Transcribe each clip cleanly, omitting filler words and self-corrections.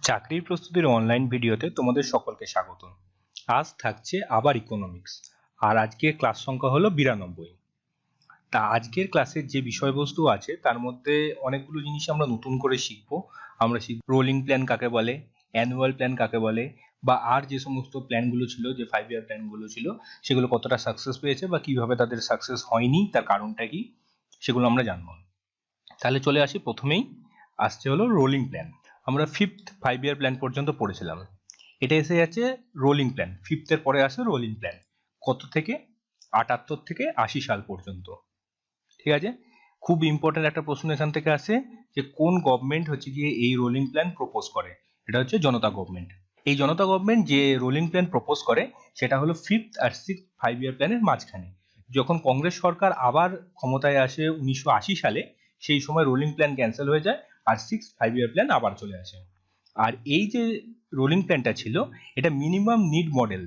চাকরির প্রস্তুতির অনলাইন ভিডিওতে তোমাদের সকলকে স্বাগত। আজ থাকছে আবার ইকোনমিক্স, আর আজকের ক্লাস সংখ্যা হলো 92। তা আজকের ক্লাসের যে বিষয়বস্তু আছে তার মধ্যে অনেকগুলো জিনিস আমরা নতুন করে শিখবো। আমরা শিখব রোলিং প্ল্যান কাকে বলে, অ্যানুয়াল প্ল্যান কাকে বলে, বা আর যে সমস্ত প্ল্যানগুলো ছিল, যে 5 ইয়ার প্ল্যানগুলো ছিল, সেগুলো কতটা সাকসেস পেয়েছে বা কিভাবে তাদের সাকসেস হয়নি, তার কারণটা কি, সেগুলো আমরা জানবো। তাহলে চলে আসি, প্রথমেই আসছে হলো রোলিং প্ল্যান। আমরা 5th 5 ইয়ার প্ল্যান পর্যন্ত পড়েছিলাম। এটা এসে যাচ্ছে রোলিং প্ল্যান। 5th এর পরে আসে রোলিং প্ল্যান, কত থেকে 78 থেকে 80 সাল পর্যন্ত। ঠিক আছে, খুব ইম্পর্টেন্ট একটা প্রশ্ন এখান থেকে আসে যে কোন গভর্নমেন্ট হচ্ছে গিয়ে এই রোলিং প্ল্যান প্রপোজ করে। এটা হচ্ছে জনতা গভর্নমেন্ট। এই জনতা গভর্নমেন্ট যে রোলিং প্ল্যান প্রপোজ করে সেটা হলো 5th আর 6th 5 ইয়ার প্ল্যানের মাঝখানে। যখন কংগ্রেস সরকার আবার ক্ষমতায় আসে 1980 সালে, সেই সময় রোলিং প্ল্যান ক্যান্সেল হয়ে যায় আর 6th 5 ইয়ার প্ল্যান আবার চলে আসে। আর এই যে রোলিং প্ল্যানটা ছিল, এটা মিনিমাম নিড মডেল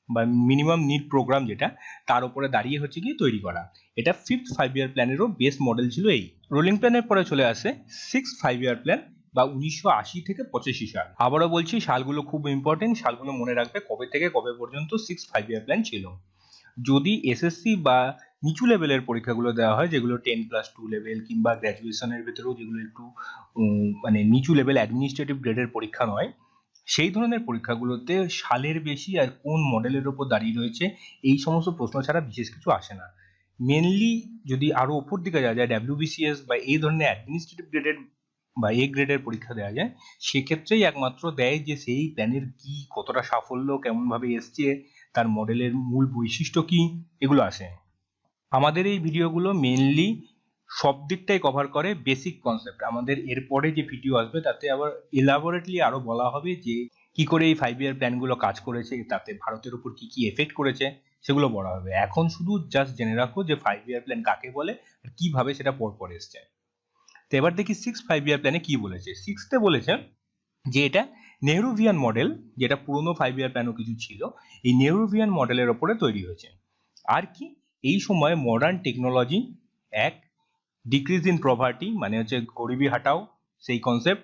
বা মিনিমাম নিড প্রোগ্রাম, যেটা তার উপরে দাঁড়িয়ে হচ্ছে কি তৈরি করা। এটা 5th 5 ইয়ার প্ল্যানেরও বেস মডেল ছিল। এই রোলিং প্ল্যানের পরে চলে আসে 6th 5 ইয়ার প্ল্যান বা 1980 থেকে 85 সাল। আবারও বলছি, সালগুলো খুব ইম্পর্টেন্ট, সালগুলো মনে রাখবে কবে থেকে কবে পর্যন্ত 6th 5 ইয়ার প্ল্যান ছিল। যদি এসএসসি বা নিচু লেভেলের পরীক্ষাগুলো দেওয়া হয়, যেগুলো 10+2 লেভেল কিংবা গ্র্যাজুয়েশনের ভেতরেও যেগুলো একটু মানে নিচু লেভেল অ্যাডমিনিস্ট্রেটিভ গ্রেডের পরীক্ষা নয়, সেই ধরনের পরীক্ষাগুলোতে সালের বেশি আর কোন মডেলের উপর দাঁড়িয়ে রয়েছে এই সমস্ত প্রশ্ন ছাড়া বিশেষ কিছু আসে না। মেনলি যদি আরো উপর দিকে যাওয়া যায়, ডাব্লিউবিসিএস বা এই ধরনের অ্যাডমিনিস্ট্রেটিভ গ্রেডের বা এ গ্রেডের পরীক্ষা দেওয়া যায়, সেক্ষেত্রেই একমাত্র দেয় যে সেই প্ল্যানের কি কতটা সাফল্য, কেমন ভাবে এসছে, তার মডেলের মূল বৈশিষ্ট্য কি, এগুলো আসে। আমাদের এই ভিডিওগুলো মেনলি সব দিকটাই কভার করে বেসিক কনসেপ্ট। আমাদের এরপরে যে ভিডিও আসবে তাতে আবার এলাবোরেটলি আরো বলা হবে যে কি করে এই 5 ইয়ার প্ল্যানগুলো কাজ করেছে, তাতে ভারতের উপর কি কি এফেক্ট করেছে, সেগুলো বলা হবে। এখন শুধু জাস্ট জেনে রাখো যে 5 ইয়ার প্ল্যান কাকে বলে আর কিভাবে সেটা পর এসছে। তো এবার দেখি 6th 5 ইয়ার প্ল্যানে কি বলেছে। 6th এ বলেছে যে এটা নেহরুভিয়ান মডেল, যেটা পুরনো 5 ইয়ার প্ল্যানও কিছু ছিল, এই নেহরুভিয়ান মডেলের ওপরে তৈরি হয়েছে। আর কি, এই সময় মডার্ন টেকনোলজি, এক ডিক্রিজ ইন পভার্টি মানে হচ্ছে গরিবি হাটাও সেই কনসেপ্ট,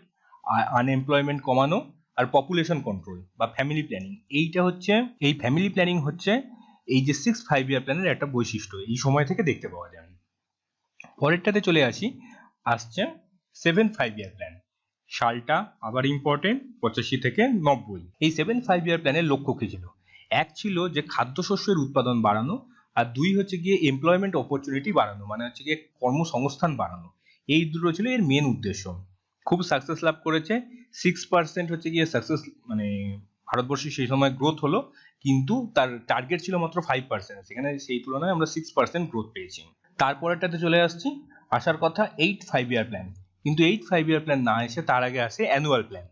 আনএমপ্লয়মেন্ট কমানো, আর পপুলেশন কন্ট্রোল বা ফ্যামিলি প্ল্যানিং। এইটা হচ্ছে, এই ফ্যামিলি প্ল্যানিং হচ্ছে এই যে 6th 5 ইয়ার প্ল্যানের একটা বৈশিষ্ট্য এই সময় থেকে দেখতে পাওয়া যায়। পরেরটাতে চলে আসি, আসছে 7th 5 ইয়ার প্ল্যান। সালটা আবার ইম্পর্টেন্ট, 85 থেকে 90। এই 7th 5 ইয়ার প্ল্যানের লক্ষ্য কি ছিল? এক ছিল যে খাদ্যশস্যের উৎপাদন বাড়ানো, আর দুই হচ্ছে গিয়ে এমপ্লয়মেন্ট অপরচুনিটি বাড়ানো, মানে হচ্ছে গিয়ে কর্মসংস্থান বাড়ানো। এই দুটো ছিল এর মেন উদ্দেশ্য। খুব সাকসেস লাভ করেছে। 6% হচ্ছে গিয়ে সাকসেস, মানে ভারতবর্ষে সেই সময় গ্রোথ হলো, কিন্তু তার টার্গেট ছিল মাত্র 5%, সেখানে সেই তুলনায় আমরা 6% গ্রোথ পেয়েছি। তারপরেরটাতে চলে আসছি, আসার কথা 8th 5 ইয়ার প্ল্যান। কিন্তু 8th 5 ইয়ার প্ল্যান না এসে তার আগে আসে অ্যানুয়াল প্ল্যান।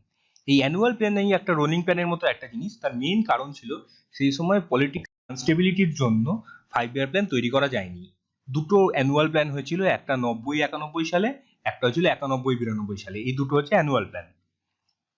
এই অ্যানুয়াল প্ল্যান এই একটা রোলিং প্ল্যানের মতো একটা জিনিস। তার মেইন কারণ ছিল সেই সময় পলিটিক্যাল আনস্টেবিলিটির জন্য 5 ইয়ার প্ল্যান তৈরি করা যায়নি। দুটো অ্যানুয়াল প্ল্যান হয়েছিল, একটা 90-91 সালে, একটা হয়েছিল 91-92 সালে। এই দুটো হচ্ছে অ্যানুয়াল প্ল্যান।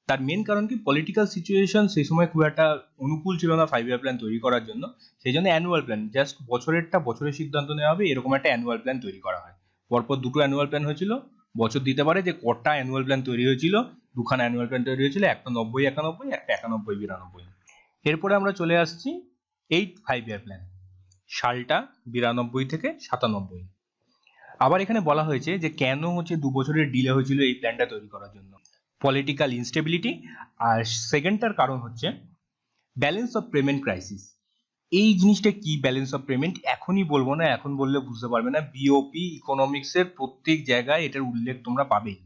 তার মেন কারণ কি, পলিটিক্যাল সিচুয়েশন সেই সময় খুব একটা অনুকূল ছিল না 5 ইয়ার প্ল্যান তৈরি করার জন্য। সেই জন্য অ্যানুয়াল প্ল্যান, জাস্ট বছরেরটা বছরের সিদ্ধান্ত নেওয়া হবে, এরকম একটা অ্যানুয়াল প্ল্যান তৈরি করা হয়। পরপর দুটো অ্যানুয়াল প্ল্যান হয়েছিল। বছর দিতে পারে যে কটা অ্যানুয়াল প্ল্যান তৈরি হয়েছিল, দুখানা অ্যানুয়াল প্ল্যান তৈরি হয়েছিল, একটা 90-91, একটা 91-92। এরপরে আমরা চলে আসছি 8th 5 ইয়ার প্ল্যান। সালটা 92 থেকে 97। আবার এখানে বলা হয়েছে যে কেন হচ্ছে 2 বছরের ডিলে হয়েছিল এই প্ল্যানটা তৈরি করার জন্য। পলিটিক্যাল ইনস্টেবিলিটি, আর সেকেন্ডটার কারণ হচ্ছে ব্যালেন্স অফ পেমেন্ট ক্রাইসিস। এই জিনিসটা কি ব্যালেন্স অফ পেমেন্ট এখনই বলবো না, এখন বললে বুঝতে পারবে না। বিওপি ইকোনমিক্সের প্রত্যেক জায়গায় এটার উল্লেখ তোমরা পাবেই,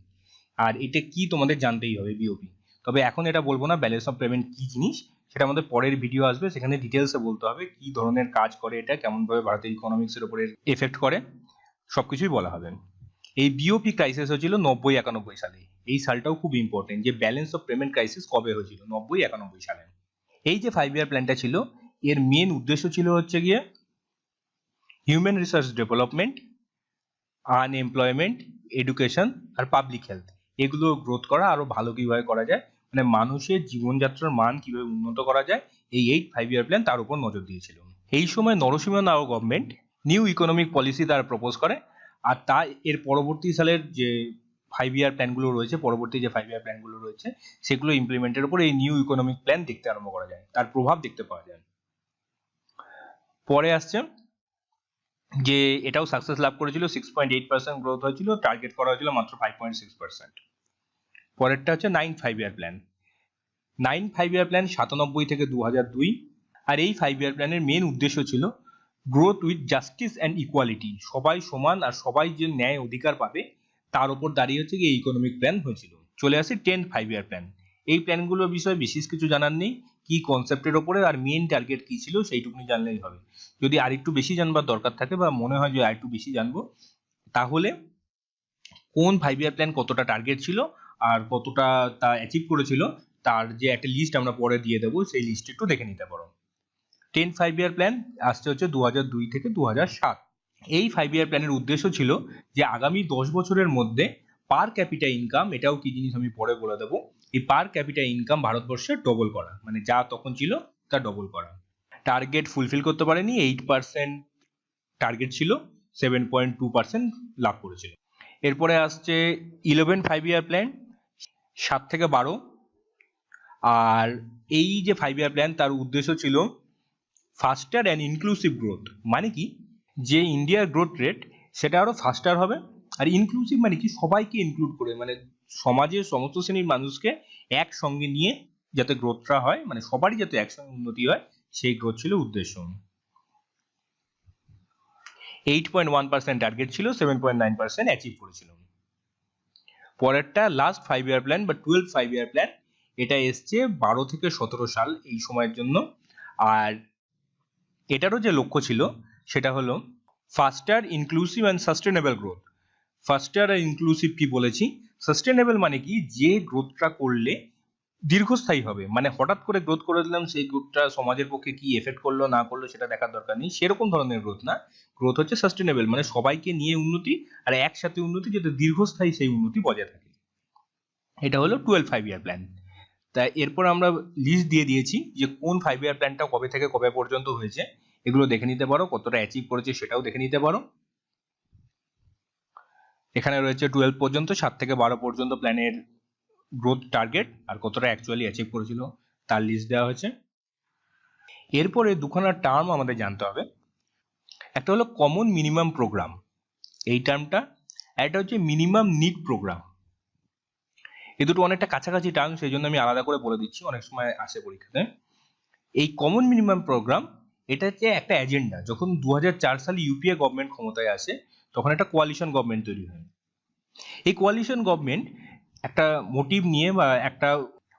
আর এটা কি তোমাদের জানতেই হবে বিওপি। তবে এখন এটা বলবো না ব্যালেন্স অফ পেমেন্ট কি জিনিস, সেটা আমাদের পরের ভিডিও আসবে, সেখানে ডিটেলসে বলতে হবে কি ধরনের কাজ করে এটা, কেমন ভাবে ভারতের ইকোনমিক্সের উপরে এফেক্ট করে, সবকিছুই বলা হবে। এই বিওপি ক্রাইসিস হয়েছিল 90-91 সালে। এই সালটাও খুব ইম্পর্টেন্ট যে ব্যালেন্স অফ পেমেন্ট ক্রাইসিস কবে হয়েছিল, 90-91 সালে। এই যে 5 ইয়ার প্ল্যানটা ছিল, এর মেন উদ্দেশ্য ছিল হচ্ছে গিয়ে human resource development, unemployment, education আর পাবলিক হেলথ, এগুলো গ্রোথ করা, আরো ভালো কিভাবে করা যায়, মানে মানুষের জীবনযাত্রার মান কিভাবে উন্নত করা যায়, এই 8th 5 ইয়ার প্ল্যান তার উপর নজর দিয়েছিল। এই সময় নরসিংহ রাও গভর্নমেন্ট নিউ ইকোনমিক পলিসি তারা প্রপোজ করে, আর তা এর পরবর্তী সালের যে 5 ইয়ার প্ল্যানগুলো রয়েছে, পরবর্তী যে 5 ইয়ার প্ল্যানগুলো রয়েছে সেগুলো ইমপ্লিমেন্টের উপর এই নিউ ইকোনমিক প্ল্যান দেখতে আরম্ভ করা যায়, তার প্রভাব দেখতে পাওয়া যায়। পরে আসছে যে এটাও সাকসেস লাভ করেছিল, 6.8% গ্রোথ হয়েছিল, টার্গেট করা হয়েছিল মাত্র 5.6%। পরেরটা হচ্ছে 9 5 ইয়ার প্ল্যান। 9 5 ইয়ার প্ল্যান 97 থেকে 2002, আর এই 5 ইয়ার প্ল্যানের মেন উদ্দেশ্য ছিল growth with justice and equality, সবাই সমান আর সবাই যে ন্যায় অধিকার পাবে তার উপর দাঁড়িয়ে হচ্ছে কি এই ইকোনমিক প্ল্যান হয়েছিল। চলে আসি 10 5 ইয়ার প্ল্যান। এই প্ল্যানগুলোর বিষয়ে বিশেষ কিছু জানার নেই, কি কনসেপ্টের ওপরে আর মেইন টার্গেট কি ছিল সেইটুকুনি জানলেই হবে। যদি আর একটু বেশি জানবার দরকার থাকে বা মনে হয় যে আর একটু বেশি জানবো, তাহলে কোন 5 ইয়ার প্ল্যান কতটা টার্গেট ছিল আর কতটা তা অ্যাচিভ করেছিল তার যে একটা লিস্ট আমরা পরে দিয়ে দেবো, সেই লিস্ট একটু দেখে নিতে পারো। 10 5 ইয়ার প্ল্যান আসছে হচ্ছে 2002 থেকে 2007। এই 5 ইয়ার প্ল্যানের উদ্দেশ্য ছিল যে আগামী 10 বছরের মধ্যে পার ক্যাপিটা ইনকাম, এটাও কি জিনিস আমি পরে বলে দেবো, এই পার ক্যাপিটা ইনকাম ভারতবর্ষে ডবল করা, মানে যা তখন ছিল তা ডবল করা। টার্গেট ফুলফিল করতে পারেনি, 8% টার্গেট ছিল, 7.2% লাভ করেছিল। এরপরে আসছে 11 5 ইয়ার প্ল্যান, 7 থেকে 12। আর এই যে 5 ইয়ার প্ল্যান তার উদ্দেশ্য ছিল ফাস্টার অ্যান্ড ইনক্লুসিভ গ্রোথ, মানে কি যে ইন্ডিয়ার গ্রোথ রেট সেটা আরো ফাস্টার হবে, আর ইনক্লুসিভ মানে কি সবাইকে ইনক্লুড করে, মানে সমাজের সমস্ত শ্রেণীর মানুষকে একসঙ্গে নিয়ে যাতে গ্রোথটা হয়, মানে সবারই যাতে একসঙ্গে উন্নতি হয়, সেই গ্রোথ ছিল উদ্দেশ্য। 8.1% টার্গেট ছিল, 7.9% অ্যাচিভ করেছিল। পরেরটা লাস্ট 5 ইয়ার প্ল্যান বা 12 5 ইয়ার প্ল্যান, এটা এসছে 12 থেকে 17 সাল এই সময়ের জন্য। আর এটারও যে লক্ষ্য ছিল সেটা হলো faster inclusive and sustainable growth. Faster আর ইনক্লুসিভ কি বলেছি, সাস্টেনেবল মানে কি যে গ্রোথটা করলে দীর্ঘস্থায়ী হবে, মানে হঠাৎ করে গ্রোথ করে দিলাম সেই গ্রোথটা সমাজের পক্ষে কি এফেক্ট করলো না করলো সেটা দেখার দরকার নেই, সেরকম ধরনের গ্রোথ না। গ্রোথ হচ্ছে সাস্টেনেবল, মানে সবাইকে নিয়ে উন্নতি আর একসাথে উন্নতি, যাতে দীর্ঘস্থায়ী সেই উন্নতি বজায় থাকে। এটা হলো 12 5 ইয়ার প্ল্যান। তাই এরপর আমরা লিস্ট দিয়ে দিয়েছি যে কোন 5 ইয়ার প্ল্যানটা কবে থেকে কবে পর্যন্ত হয়েছে, এগুলো দেখে নিতে পারো, কতটা অ্যাচিভ করেছে সেটাও দেখে নিতে পারো। এখানে রয়েছে 12 পর্যন্ত, 7 থেকে 12 পর্যন্ত প্ল্যানের গ্রোথ টার্গেট আর কতটা অ্যাকচুয়ালি অ্যাচিভ করেছিল তার লিস্ট দেওয়া হয়েছে। এরপরে দুখানা টার্ম আমাদের জানতে হবে, একটা হলো কমন মিনিমাম প্রোগ্রাম, এই টার্মটা, একটা হচ্ছে মিনিমাম নিড প্রোগ্রাম। এই দুটো অনেকটা কাছাকাছি টার্ম, সেই জন্য আমি আলাদা করে বলে দিচ্ছি, অনেক সময় আসে পরীক্ষাতে। এই কমন মিনিমাম প্রোগ্রাম এটা হচ্ছে একটা এজেন্ডা। যখন 2004 সালে ইউপিএ গভর্নমেন্ট ক্ষমতায় আসে তখন একটা কোয়ালিশন গভর্নমেন্ট তৈরি হয়। এই কোয়ালিশন গভর্নমেন্ট একটা মোটিভ নিয়ে বা একটা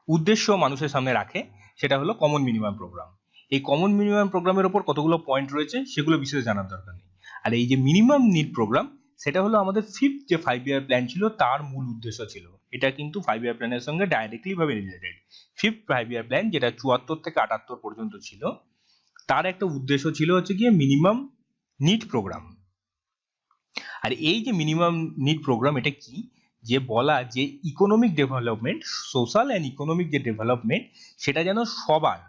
উদ্দেশ্য মানুষের সামনে রাখে, সেটা হলো কমন মিনিমাম প্রোগ্রাম। এই কমন মিনিমাম প্রোগ্রামের উপর কতগুলো পয়েন্ট রয়েছে সেগুলো বিশেষ জানার দরকার নেই। আর এই যে মিনিমাম নিড প্রোগ্রাম, সেটা হলো আমাদের 5th যে 5 ইয়ার প্ল্যান ছিল তার মূল উদ্দেশ্য ছিল। এটা কিন্তু 5 ইয়ার প্ল্যানের সঙ্গে ডাইরেক্টলি ভাবে রিলেটেড। 5th 5 ইয়ার প্ল্যান যেটা 74 থেকে 78 পর্যন্ত ছিল, তার একটা উদ্দেশ্য ছিল হচ্ছে গিয়ে মিনিমাম নিড প্রোগ্রাম। আর এই যে মিনিমাম নিড প্রোগ্রাম এটা কি, যে বলা যে economic development, social and economic যে ডেভেলপমেন্ট সেটা যেন সবার,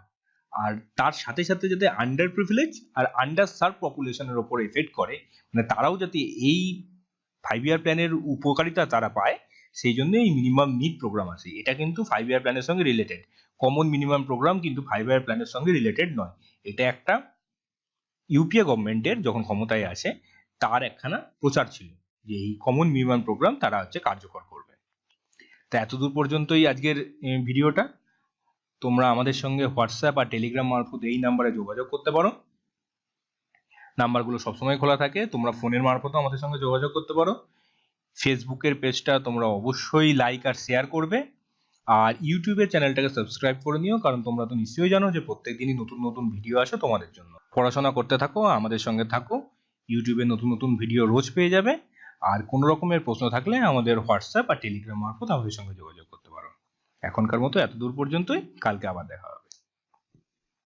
আর তার সাথে সাথে যাতে আন্ডার প্রিভিলেজ আর আন্ডার সার্ভ পপুলেশনের ওপর এফেক্ট করে, মানে তারাও যাতে এই 5 ইয়ার প্ল্যানের উপকারিতা তারা পায়, সেই জন্য এই মিনিমাম নিড প্রোগ্রাম আছে। এটা কিন্তু 5 ইয়ার প্ল্যানের সঙ্গে রিলেটেড। কমন মিনিমাম প্রোগ্রাম কিন্তু 5 ইয়ার প্ল্যানের সঙ্গে রিলেটেড নয়। এটা একটা ইউপিএ গভর্নমেন্টের যখন ক্ষমতায় আসে তার একখানা প্রচার ছিল যে এই কমন মিনিমাম প্রোগ্রাম তারা হচ্ছে কার্যকর করবে। তো এতদূর পর্যন্তই আজকের ভিডিওটা। তোমরা আমাদের সঙ্গে হোয়াটসঅ্যাপ আর টেলিগ্রাম মারফত এই নাম্বারে যোগাযোগ করতে পারো। নাম্বারগুলো সবসময় খোলা থাকে, তোমরা ফোনের মারফতও আমাদের সঙ্গে যোগাযোগ করতে পারো। ফেসবুকের পেজটা তোমরা অবশ্যই লাইক আর শেয়ার করবে, আর ইউটিউবের চ্যানেলটাকে সাবস্ক্রাইব করে নিও, কারণ তোমরা তো নিশ্চয়ই জানো যে প্রত্যেকদিনই নতুন নতুন ভিডিও আসে তোমাদের জন্য। পড়াশোনা করতে থাকো, আমাদের সঙ্গে থাকো, ইউটিউবে নতুন নতুন ভিডিও রোজ পেয়ে যাবে। আর কোনো রকমের প্রশ্ন থাকলে আমাদের হোয়াটসঅ্যাপ আর টেলিগ্রাম মারফত আমাদের সঙ্গে যোগাযোগ করতে পারো। এখনকার মতো এত দূর পর্যন্তই, কালকে আবার দেখা হবে।